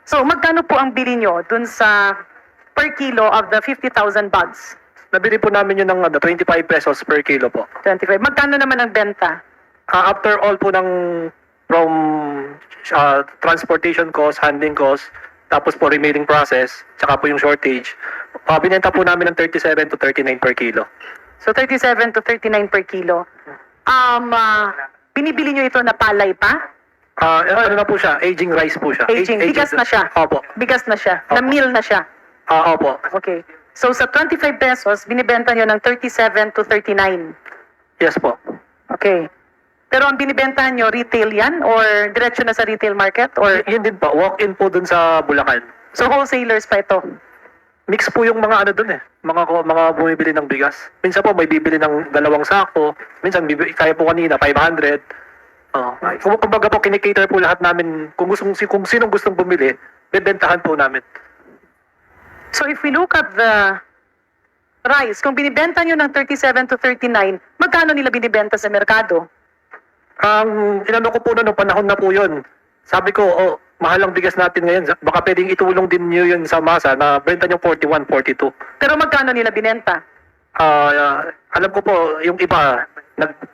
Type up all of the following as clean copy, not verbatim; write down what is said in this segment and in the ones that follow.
So, magkano po ang bili nyo dun sa per kilo of the 50,000 bags? Nabili po namin yun ng 25 pesos per kilo po. 25. Magkano naman ang benta? After all po ng from transportation cost, handling cost, tapos po remaining process, tsaka po yung shortage, binenta po namin ng 37 to 39 per kilo. So, 37 to 39 per kilo. Binibili nyo ito na palay pa? Ano na po siya? Aging rice po siya. Aging. Bigas na siya? Opo. Bigas na siya? Na Opo. meal na siya? Opo. Okay. So, sa 25 pesos, binibenta nyo ng 37 to 39. Yes po. Okay. Pero ang binibentahan nyo, retail yan? Or diretso na sa retail market? Or Yun din po. Walk-in po dun sa Bulacan. so wholesalers pa ito? Mix po yung mga ano dun eh. Mga bumibili ng bigas. Minsan po may bibili ng 2 sako. Minsan kaya po kanina 500. Kumbaga po kinikater po lahat namin. Kung sinong gustong bumili, bebentahan po namin. So if we look at the rice, kung binibenta nyo ng 37 to 39, magkano nila binibenta sa merkado? Ang inano ko po noong panahon na po yun. Sabi ko, mahal ang bigas natin ngayon. Baka pwedeng itulong din nyo yun sa masa na benta nyo 41, 42. Pero magkano nila binenta? Alam ko po, yung iba,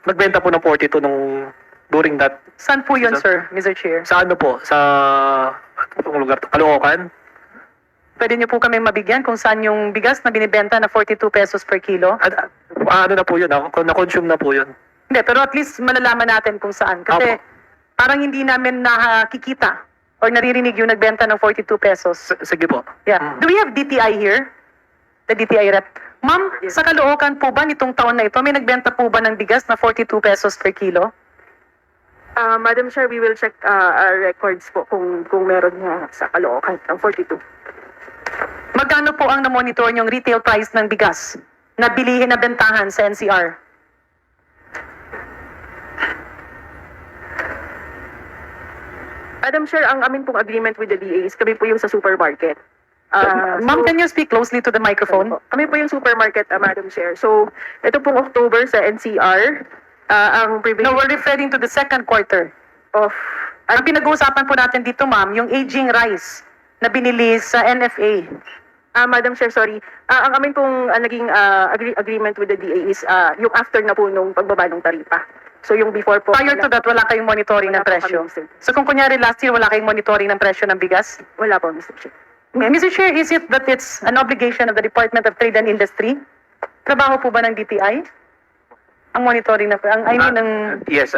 nagbenta po ng 42 nung during that. Saan po yun, sir, Mr. Chair? Sa ano po? Sa anong lugar to? Caloocan? Pwede nyo po kami mabigyan kung saan yung bigas na binibenta na 42 pesos per kilo? Ano na po yun? Na-consume na po yun. Hindi, pero at least malalaman natin kung saan. Kasi parang hindi namin nakikita or naririnig yung nagbenta ng 42 pesos. Sige po. Yeah. Do we have DTI here? The DTI rep. Ma'am, sa Caloocan po ba nitong taon na ito, may nagbenta po ba ng bigas na 42 pesos per kilo? Madam Chair, we will check our records po kung meron nga sa Caloocan ang 42. Magkano po ang na-monitor yung retail price ng bigas na bilihin na bentahan sa NCR? Madam Chair, ang amin pong agreement with the DA is kami po yung sa supermarket. Ma'am, can you speak closely to the microphone? Kami po yung supermarket, Madam Chair. So, ito pong October sa NCR, ang prevailing No, we're referring to the second quarter. of... Ang pinag-uusapan po natin dito, ma'am, yung aging rice na binili sa NFA. Madam Chair, sorry. Ang amin pong naging agreement with the DA is yung after na po nung pagbaba ng taripa. So, yung before po... Prior to that, wala kayong monitoring ng Wala po presyo. kami, sir. So kung kunyari last year, wala kayong monitoring ng presyo ng bigas? Wala po, Mr. Chair. Mr. Chair, is it that it's an obligation of the Department of Trade and Industry? Trabaho po ba ng DTI? Ang monitoring na, Yes,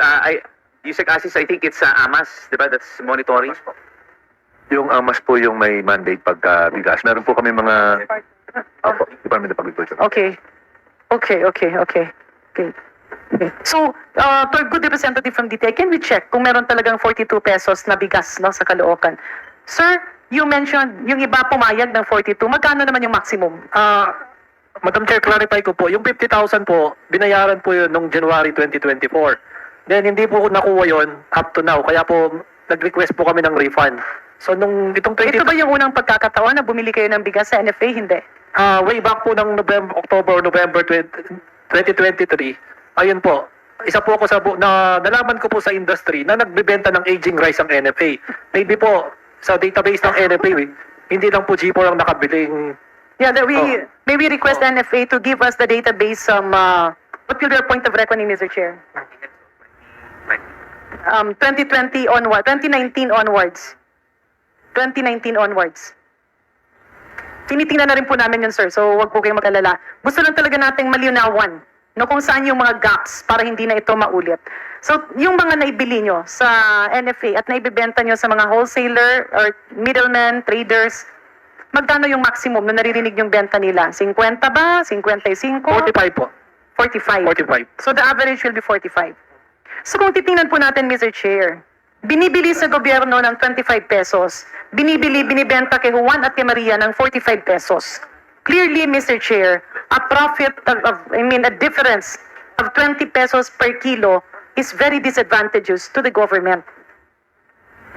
Yusek Asis, I think it's AMAS, di ba? That's monitoring. Yung AMAS po yung may mandate pagka bigas. Meron po kami mga Department of Agriculture. Okay. Okay. So, to a good representative from DTI, can we check kung meron talagang 42 pesos na bigas no, sa Caloocan? Sir, you mentioned yung iba pumayag ng 42. Magkano naman yung maximum? Madam Chair, clarify ko po. Yung 50,000 po, binayaran po yun noong January 2024. Then, hindi po nakuha yun up to now. Kaya po, nag-request po kami ng refund. So, nung itong 20... Ito ba yung unang pagkakataon na bumili kayo ng bigas sa NFA? Hindi. Way back po ng November 2023, ayun po, isa po ako nalaman ko po sa industry na nagbebenta ng aging rice ang NFA. Maybe po, sa database ng NFA, hindi lang po G4 ang nakabiling... Yeah, may we request NFA to give us the database what will be your point of reckoning, Mr. Chair? 2020 onward, 2019 onwards. 2019 onwards. Tinitingnan na rin po namin yun, sir. So, wag po kayong mag-alala. Gusto lang talaga nating malinawan no, kung saan yung mga gaps para hindi na ito maulit. So, yung mga naibili nyo sa NFA at naibibenta nyo sa mga wholesaler or middlemen, traders, magkano yung maximum na naririnig yung benta nila? 50 ba? 55? 45 po. 45. 45. So, the average will be 45. So, kung titingnan po natin, Mr. Chair, binibili sa gobyerno ng 25 pesos, binibenta kay Juan at kay Maria ng 45 pesos. Clearly, Mr. Chair, a profit a difference of 20 pesos per kilo is very disadvantageous to the government.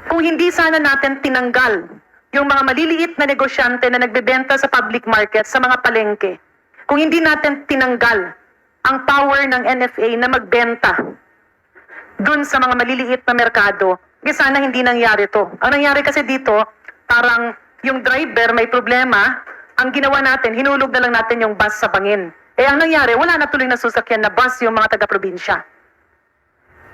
Kung hindi sana natin tinanggal yung mga maliliit na negosyante na nagbebenta sa public market, sa mga palengke, kung hindi natin tinanggal ang power ng NFA na magbenta dun sa mga maliliit na merkado, sana hindi nangyari to. Ang nangyari kasi dito, parang yung driver may problema, ang ginawa natin, hinulog na lang natin yung bus sa bangin. Eh ang nangyari, wala na tuloy na susakyan na bus yung mga taga-probinsya.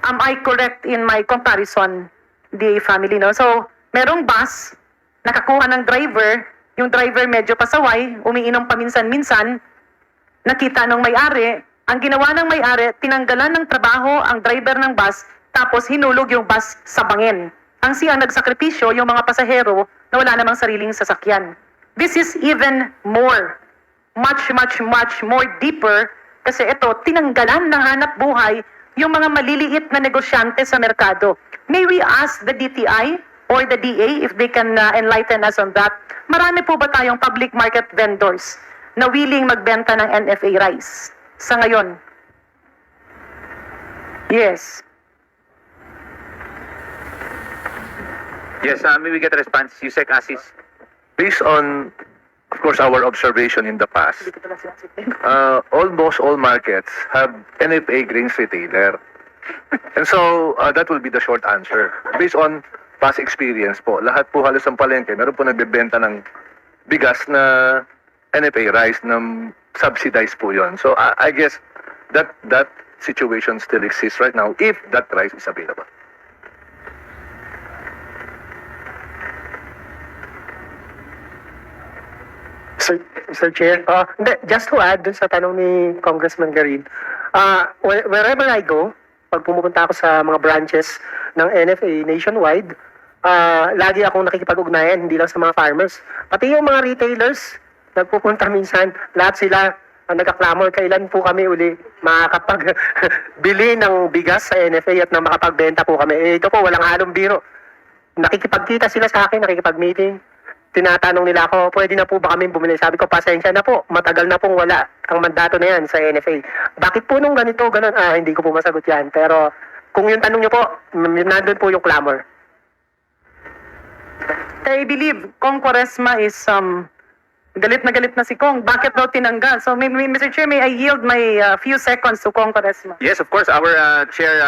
Am I correct in my comparison, DA family, no? So, merong bus, nakakuha ng driver, yung driver medyo pasaway, umiinom paminsan-minsan, nakita ng may-ari, ang ginawa ng may-ari, tinanggalan ng trabaho ang driver ng bus, tapos hinulog yung bus sa bangin. Ang siyang nagsakripisyo, yung mga pasahero na wala namang sariling sasakyan. This is even more, much more deeper, kasi ito, tinanggalan ng hanap buhay yung mga maliliit na negosyante sa merkado. May we ask the DTI or the DA if they can enlighten us on that? Marami po ba tayong public market vendors na willing magbenta ng NFA rice sa ngayon? Yes. Yes, may we get a response? Yusek Asis. Based on, of course, our observation in the past, almost all markets have NFA grains retailer. And so, that will be the short answer. Based on past experience po, lahat po halos ng palengke, meron po nagbebenta ng bigas na NFA rice na subsidized po yon. So, I guess that situation still exists right now if that rice is available. Mr. Chair, hindi, just to add dun sa tanong ni Congressman Garin, wherever I go, pag pumupunta ako sa mga branches ng NFA nationwide, lagi akong nakikipag-ugnayan, hindi lang sa mga farmers. Pati yung mga retailers, nagpupunta minsan, lahat sila nagkaklamor, kailan po kami uli makakapagbili ng bigas sa NFA at na makapagbenta po kami. Ito po, walang halong biro. Nakikipagkita sila sa akin, nakikipag-meeting. Tinatanong nila ako, pwede na po ba kami bumili? Sabi ko, pasensya na po, matagal na pong wala ang mandato na yan sa NFA. Bakit po nung ganito, ganun? Hindi ko po masagot yan. Pero kung yung tanong nyo po, nandun po yung clamor. I believe Kong Quaresma is galit na si Kong. Bakit daw tinanggal? So, Mr. Chair, may I yield my few seconds to Kong Quaresma? Yes, of course, our chair,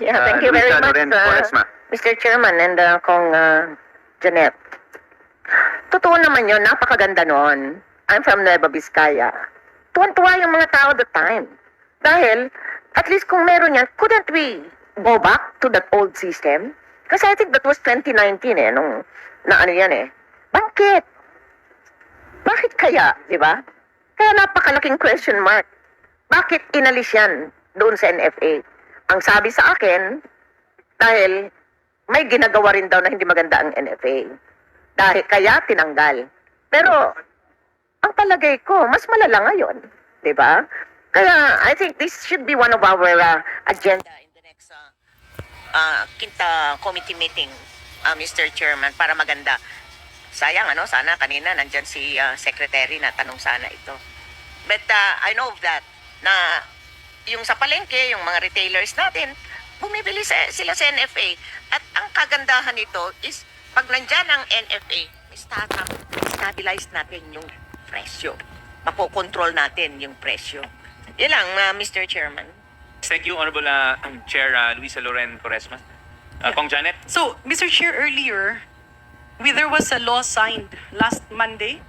Yeah, thank you very Luisa much, Loren Quaresma. Mr. Chairman and Kong Janet. Totoo naman yun, napakaganda noon. I'm from Nueva Vizcaya. Tuwan-tuwa yung mga tao that time. Dahil, at least kung meron yan, couldn't we go back to that old system? Kasi I think that was 2019 nung na ano yan Bakit? Bakit kaya, di ba? Kaya napakalaking question mark. Bakit inalis yan doon sa NFA? Ang sabi sa akin, dahil may ginagawa rin daw na hindi maganda ang NFA. Dahil kaya tinanggal. Pero, ang palagay ko, mas malala ngayon. Di ba? Kaya, I think this should be one of our agenda in the next Quinta Committee meeting, Mr. Chairman, para maganda. Sayang, sana kanina nandyan si Secretary na tanong sana ito. But I know of that, na yung sa palengke, yung mga retailers natin, bumibili sila sa NFA. At ang kagandahan nito is, pag nandyan ang NFA, stabilize natin yung presyo. Makokontrol natin yung presyo. Yan lang, Mr. Chairman. Thank you, Honorable Chair Luisa Loren Quaresma. Kong Janet? So, Mr. Chair, earlier, there was a law signed last Monday